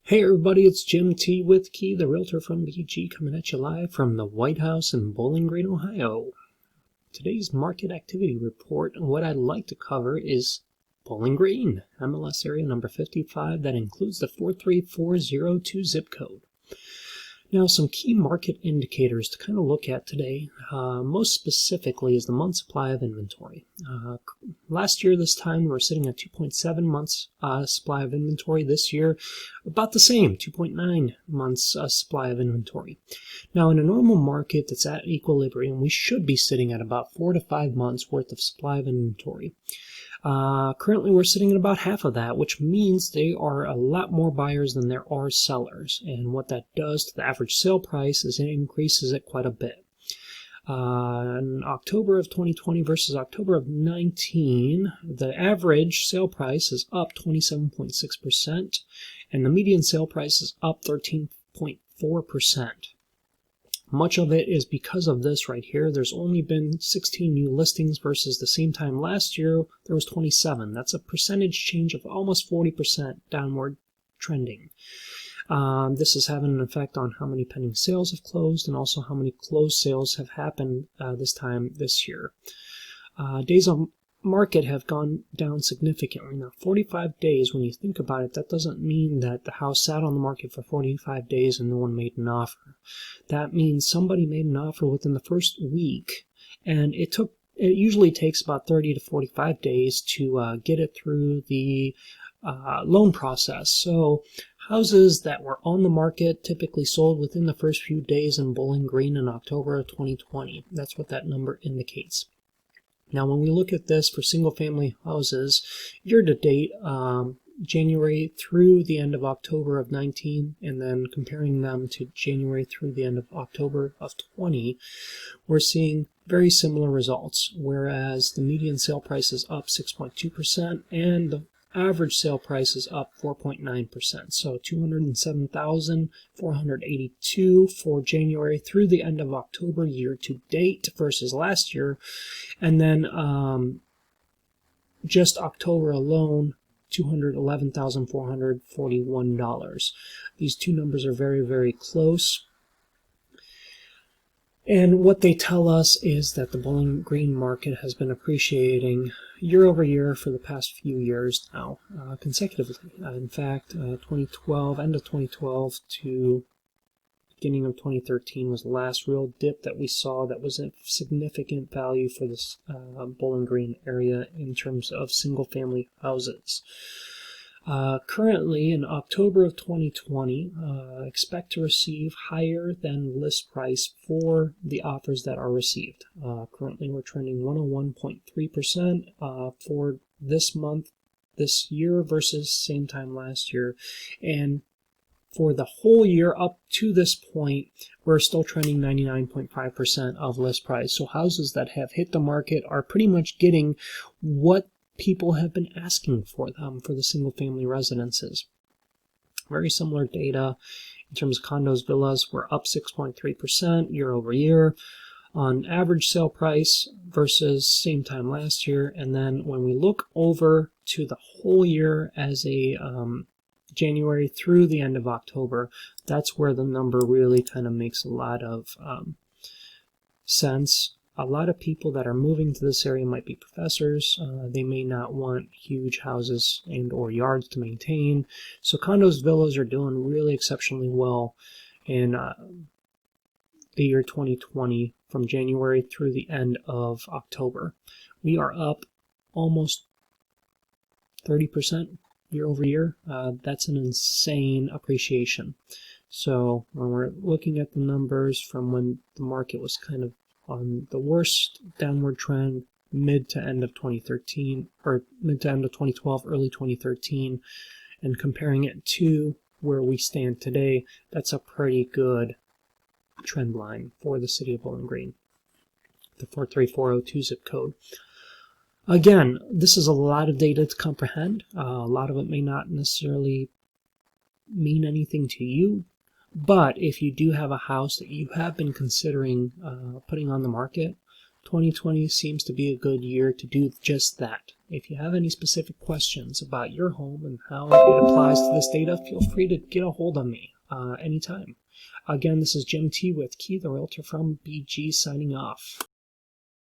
Hey everybody, it's Jim T. with Key, the realtor from BG, coming at you live from the White House in Bowling Green, Ohio. Today's market activity report, and what I'd like to cover is Bowling Green, MLS area number 55, that includes the 43402 zip code. Now, some key market indicators to kind of look at today, most specifically, is the month supply of inventory. Last year, this time, we were sitting at 2.7 months supply of inventory. This year, about the same, 2.9 months supply of inventory. Now, in a normal market that's at equilibrium, we should be sitting at about 4 to 5 months worth of supply of inventory. Currently, we're sitting at about half of that, which means there are a lot more buyers than there are sellers. And what that does to the average sale price is it increases it quite a bit. In October of 2020 versus October of 19, the average sale price is up 27.6%, and the median sale price is up 13.4%. Much of it is because of this right here. There's only been 16 new listings versus the same time last year there was 27. That's a percentage change of almost 40% downward trending. This is having an effect on how many pending sales have closed and also how many closed sales have happened this year. Days on market have gone down significantly. Now, 45 days, when you think about it, that doesn't mean that the house sat on the market for 45 days and no one made an offer. That means somebody made an offer within the first week, and it usually takes about 30 to 45 days to get it through the loan process. So houses that were on the market typically sold within the first few days in Bowling Green in October of 2020. That's what that number indicates. Now, when we look at this for single-family houses, year-to-date, January through the end of October of 19, and then comparing them to January through the end of October of 20, we're seeing very similar results, whereas the median sale price is up 6.2%, and the average sale price is up 4.9%, so $207,482 for January through the end of October year to date versus last year, and then just October alone, $211,441. These two numbers are very, very close. And what they tell us is that the Bowling Green market has been appreciating year over year for the past few years now, consecutively. In fact, 2012, end of 2012 to beginning of 2013 was the last real dip that we saw that was a significant value for this Bowling Green area in terms of single-family houses. Currently, in October of 2020, expect to receive higher than list price for the offers that are received. Currently, we're trending 101.3% for this month, this year versus same time last year. And for the whole year up to this point, we're still trending 99.5% of list price. So houses that have hit the market are pretty much getting what people have been asking for them for the single-family residences. Very similar data in terms of condos, villas. We're up 6.3% year over year on average sale price versus same time last year. And then when we look over to the whole year as a January through the end of October, that's where the number really kind of makes a lot of sense. A lot of people that are moving to this area might be professors. They may not want huge houses and or yards to maintain. So condos, villas are doing really exceptionally well in the year 2020 from January through the end of October. We are up almost 30% year over year. That's an insane appreciation. So when we're looking at the numbers from when the market was kind of on the worst downward trend, mid to end of 2013, or mid to end of 2012, early 2013, and comparing it to where we stand today, that's a pretty good trend line for the city of Bowling Green, the 43402 zip code. Again, this is a lot of data to comprehend. A lot of it may not necessarily mean anything to you. But if you do have a house that you have been considering putting on the market, 2020 seems to be a good year to do just that. If you have any specific questions about your home and how it applies to this data, feel free to get a hold of me anytime. Again, this is Jim T. with Key the Realtor from BG signing off.